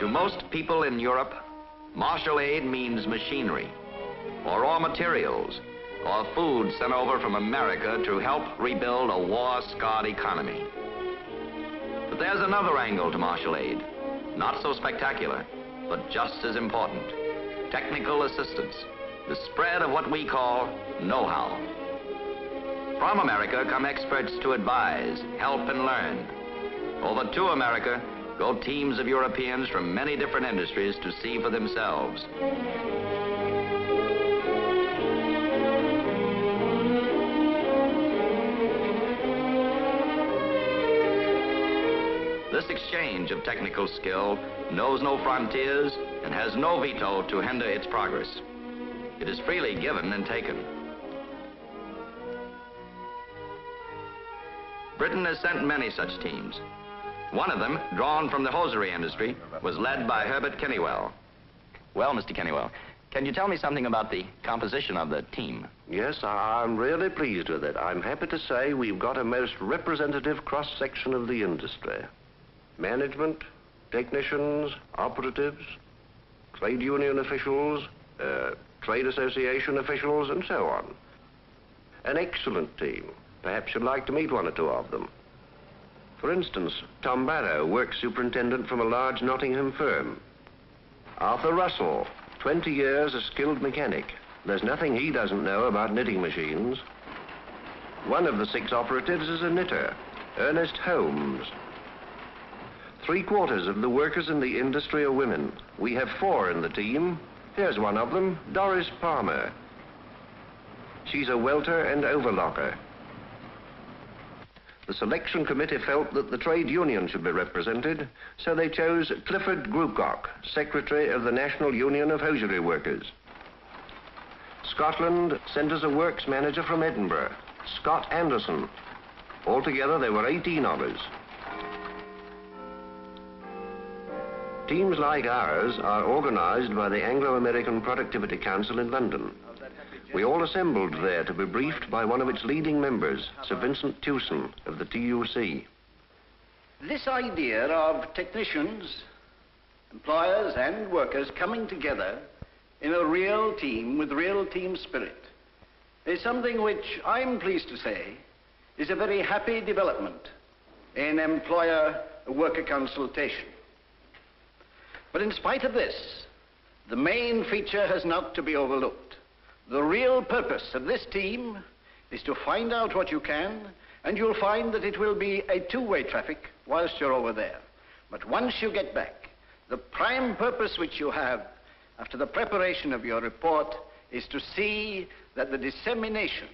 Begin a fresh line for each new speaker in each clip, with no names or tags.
To most people in Europe, martial aid means machinery, or raw materials, or food sent over from America to help rebuild a war-scarred economy. But there's another angle to martial aid, not so spectacular, but just as important. Technical assistance, the spread of what we call know-how. From America come experts to advise, help, and learn. Over to America go teams of Europeans from many different industries to see for themselves. This exchange of technical skill knows no frontiers and has no veto to hinder its progress. It is freely given and taken. Britain has sent many such teams. One of them, drawn from the hosiery industry, was led by Herbert Kennywell. Well, Mr. Kennywell, can you tell me something about the composition of the team?
Yes, I'm really pleased with it. I'm happy to say we've got a most representative cross-section of the industry. Management, technicians, operatives, trade union officials, trade association officials, and so on. An excellent team. Perhaps you'd like to meet one or two of them. For instance, Tom Barrow, works superintendent from a large Nottingham firm. Arthur Russell, 20 years a skilled mechanic. There's nothing he doesn't know about knitting machines. One of the 6 operatives is a knitter, Ernest Holmes. 3/4 of the workers in the industry are women. We have 4 in the team. Here's one of them, Doris Palmer. She's a welter and overlocker. The selection committee felt that the trade union should be represented, so they chose Clifford Grucock, secretary of the National Union of Hosiery Workers. Scotland sent us a works manager from Edinburgh, Scott Anderson. Altogether, there were 18 of us. Teams like ours are organized by the Anglo-American Productivity Council in London. We all assembled there to be briefed by one of its leading members, Sir Vincent Tewson of the TUC.
This idea of technicians, employers and workers coming together in a real team with real team spirit is something which I'm pleased to say is a very happy development in employer-worker consultation. But in spite of this, the main feature has not to be overlooked. The real purpose of this team is to find out what you can, and you'll find that it will be a two-way traffic whilst you're over there. But once you get back, the prime purpose which you have after the preparation of your report is to see that the dissemination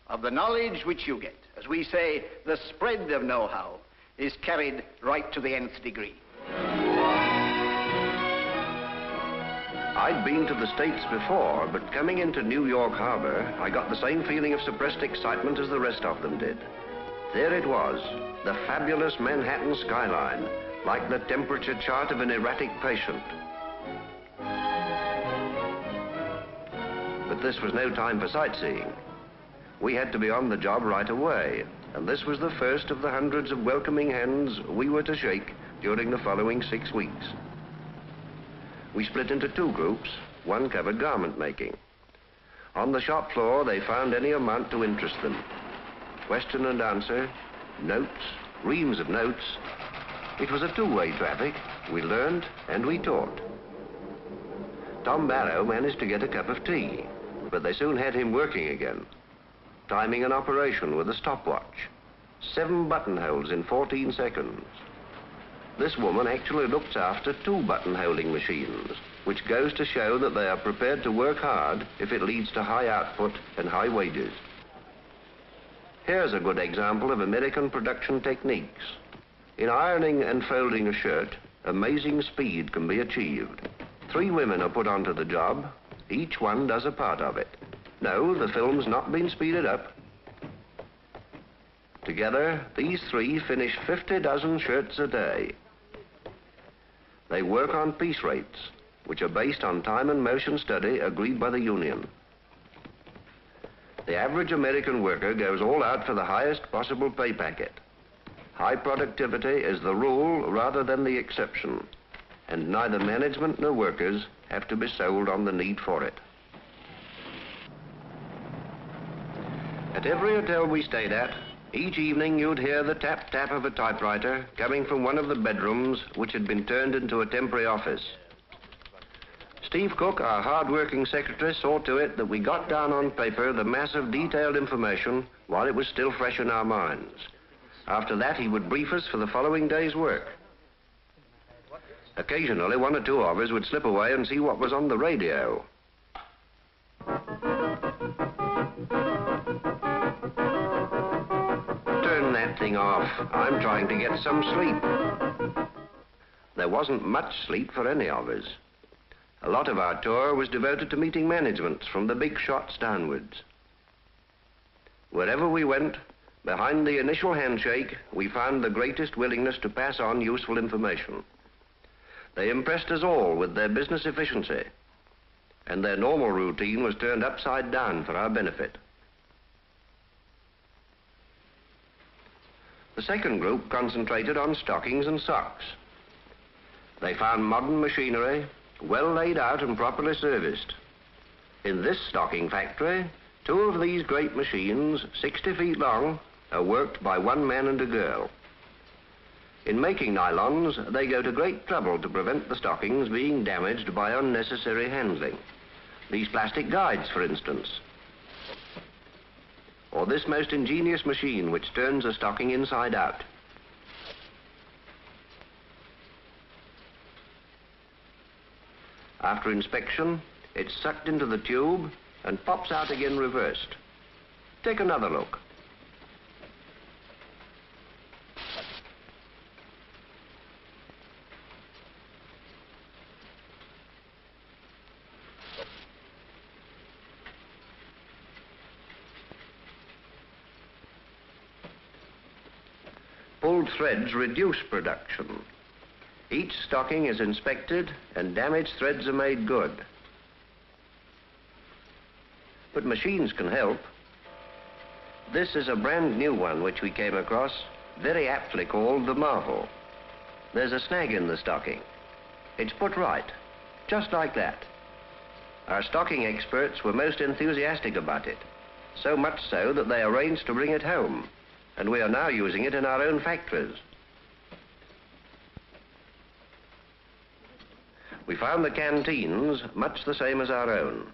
of the knowledge which you get, as we say, the spread of know-how, is carried right to the nth degree.
I'd been to the States before, but coming into New York Harbor, I got the same feeling of suppressed excitement as the rest of them did. There it was, the fabulous Manhattan skyline, like the temperature chart of an erratic patient. But this was no time for sightseeing. We had to be on the job right away, and this was the first of the hundreds of welcoming hands we were to shake during the following 6 weeks. We split into 2 groups. One covered garment making. On the shop floor, they found any amount to interest them. Question and answer, notes, reams of notes. It was a two-way traffic. We learned and we taught. Tom Barrow managed to get a cup of tea, but they soon had him working again, timing an operation with a stopwatch. 7 buttonholes in 14 seconds. This woman actually looks after 2 buttonholing machines, which goes to show that they are prepared to work hard if it leads to high output and high wages. Here's a good example of American production techniques. In ironing and folding a shirt, amazing speed can be achieved. 3 women are put onto the job. Each one does a part of it. No, the film's not been speeded up. Together, these 3 finish 50 dozen shirts a day. They work on piece rates, which are based on time and motion study agreed by the union. The average American worker goes all out for the highest possible pay packet. High productivity is the rule rather than the exception. and neither management nor workers have to be sold on the need for it. At every hotel we stayed at, each evening you'd hear the tap-tap of a typewriter coming from one of the bedrooms which had been turned into a temporary office. Steve Cook, our hard-working secretary, saw to it that we got down on paper the mass of detailed information while it was still fresh in our minds. After that, he would brief us for the following day's work. Occasionally, one or two of us would slip away and see what was on the radio. Turn that thing off. I'm trying to get some sleep. There wasn't much sleep for any of us. A lot of our tour was devoted to meeting managements from the big shots downwards. Wherever we went, behind the initial handshake, we found the greatest willingness to pass on useful information. They impressed us all with their business efficiency, and their normal routine was turned upside down for our benefit. The second group concentrated on stockings and socks. They found modern machinery, well laid out and properly serviced. In this stocking factory, two of these great machines, 60 feet long, are worked by one man and a girl. In making nylons, they go to great trouble to prevent the stockings being damaged by unnecessary handling. These plastic guides, for instance. Or this most ingenious machine which turns a stocking inside out. After inspection, it's sucked into the tube and pops out again reversed. Take another look. Pulled threads reduce production. Each stocking is inspected and damaged threads are made good. But machines can help. This is a brand new one which we came across, very aptly called the Marvel. There's a snag in the stocking. It's put right, just like that. Our stocking experts were most enthusiastic about it, so much so that they arranged to bring it home, and we are now using it in our own factories. We found the canteens much the same as our own.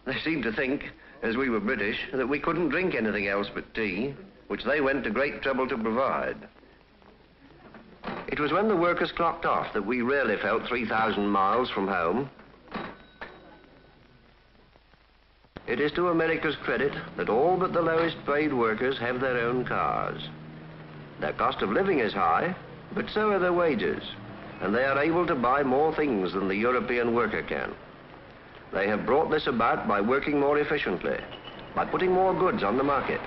They seemed to think, as we were British, that we couldn't drink anything else but tea, which they went to great trouble to provide. It was when the workers clocked off that we really felt 3,000 miles from home. It is to America's credit that all but the lowest paid workers have their own cars. Their cost of living is high, but so are their wages, and they are able to buy more things than the European worker can. They have brought this about by working more efficiently, by putting more goods on the market.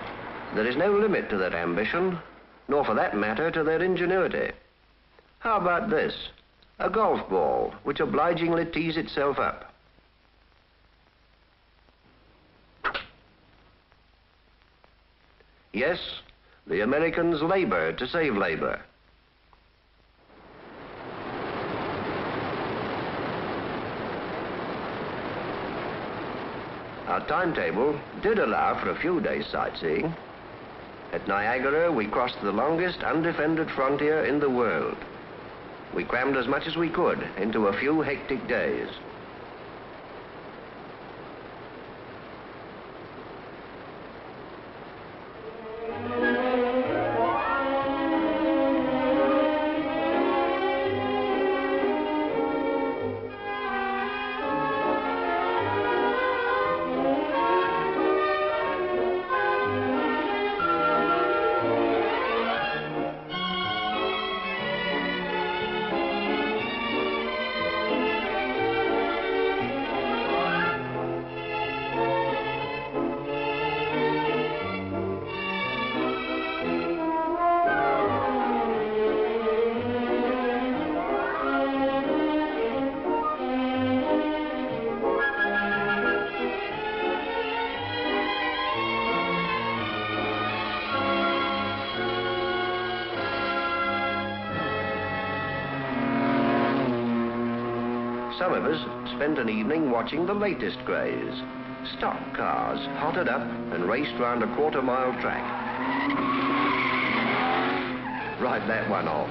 There is no limit to their ambition, nor for that matter to their ingenuity. How about this? A golf ball which obligingly tees itself up. Yes, the Americans labor to save labor. Our timetable did allow for a few days sightseeing. At Niagara, we crossed the longest undefended frontier in the world. We crammed as much as we could into a few hectic days. Some of us spent an evening watching the latest craze. Stock cars hotted up and raced round a quarter-mile track. Write that one off.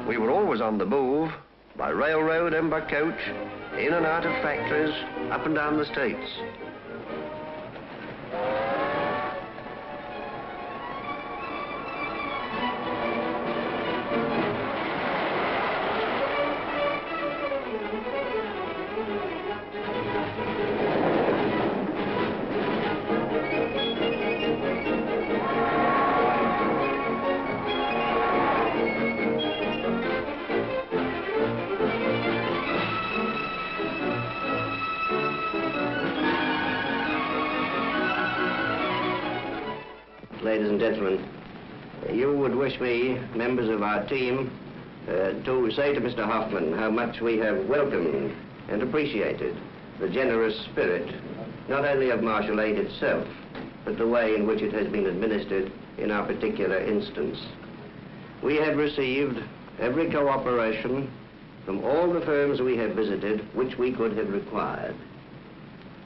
We were always on the move, by railroad and by coach, in and out of factories, up and down the States.
Ladies and gentlemen, you would wish me, members of our team, to say to Mr. Hoffman how much we have welcomed and appreciated the generous spirit, not only of martial aid itself, but the way in which it has been administered in our particular instance. We have received every cooperation from all the firms we have visited which we could have required.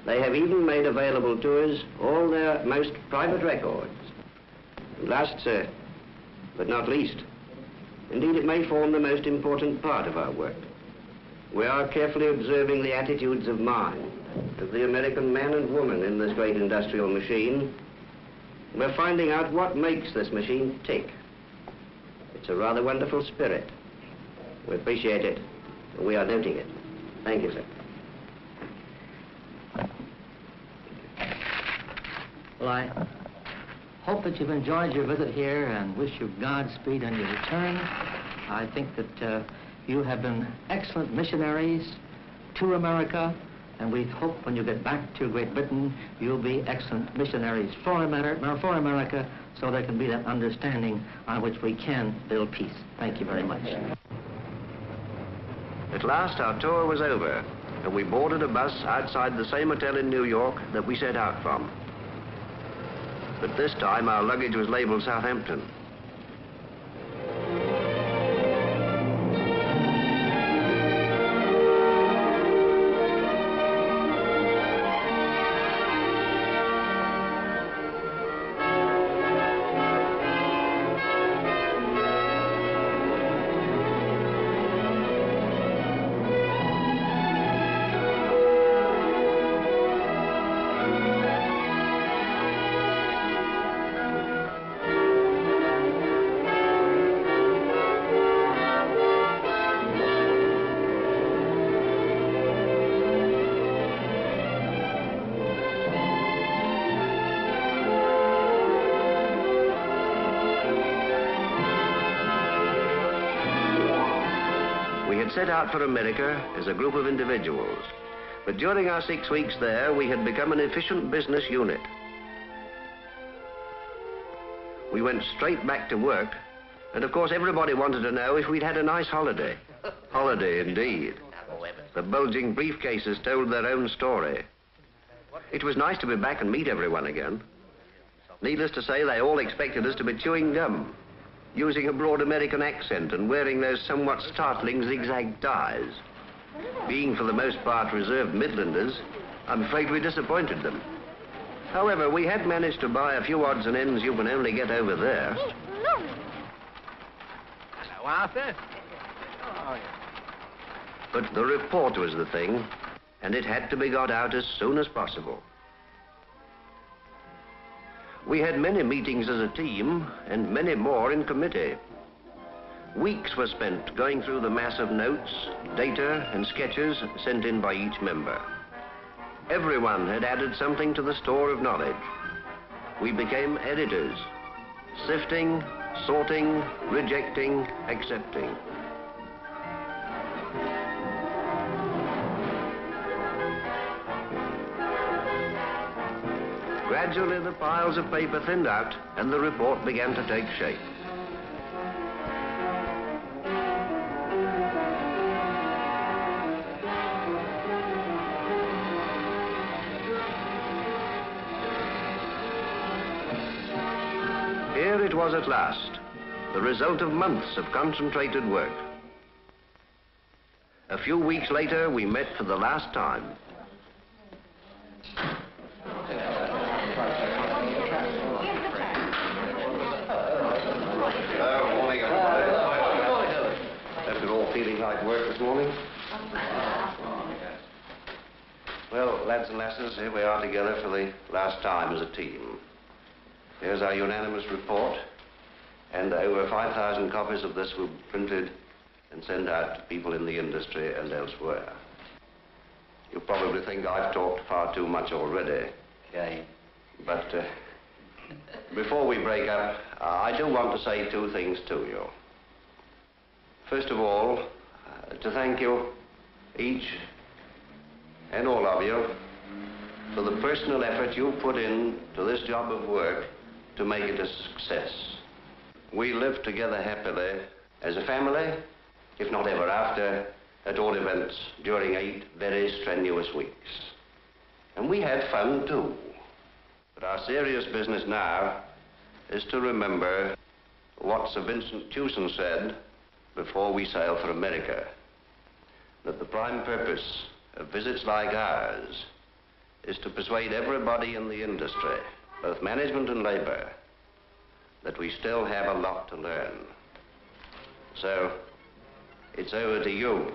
They have even made available to us all their most private records. Last, sir, but not least, indeed it may form the most important part of our work. We are carefully observing the attitudes of mind of the American man and woman in this great industrial machine. We're finding out what makes this machine tick. It's a rather wonderful spirit. We appreciate it, and we are noting it. Thank you, sir.
Well, I hope that you've enjoyed your visit here and wish you Godspeed on your return. I think that you have been excellent missionaries to America, and we hope when you get back to Great Britain, you'll be excellent missionaries for America, so there can be that understanding on which we can build peace. Thank you very much.
At last, our tour was over, and we boarded a bus outside the same hotel in New York that we set out from. But this time, our luggage was labeled Southampton. Set out for America as a group of individuals, but during our 6 weeks there, we had become an efficient business unit. We went straight back to work, and of course everybody wanted to know if we'd had a nice holiday. Holiday indeed. The bulging briefcases told their own story. It was nice to be back and meet everyone again. Needless to say, they all expected us to be chewing gum, using a broad American accent and wearing those somewhat startling zigzag ties. Being for the most part reserved Midlanders, I'm afraid we disappointed them. However, we had managed to buy a few odds and ends you can only get over there.
Hello, Arthur.
But the report was the thing, and it had to be got out as soon as possible. We had many meetings as a team, and many more in committee. Weeks were spent going through the mass of notes, data, and sketches sent in by each member. Everyone had added something to the store of knowledge. We became editors, sifting, sorting, rejecting, accepting. Gradually, the piles of paper thinned out, and the report began to take shape. Here it was at last, the result of months of concentrated work. A few weeks later, we met for the last time. Morning, everybody. After all feeling like work this morning? Well, lads and lasses, here we are together for the last time as a team. Here's our unanimous report, and over 5,000 copies of this were printed and sent out to people in the industry and elsewhere. You probably think I've talked far too much already.
Okay.
But before we break up, I do want to say two things to you. First of all, to thank you, each and all of you, for the personal effort you've put in to this job of work to make it a success. We lived together happily as a family, if not ever after, at all events, during 8 very strenuous weeks. And we had fun too. But our serious business now is to remember what Sir Vincent Tewson said before we sailed for America, that the prime purpose of visits like ours is to persuade everybody in the industry, both management and labor, that we still have a lot to learn. So, it's over to you.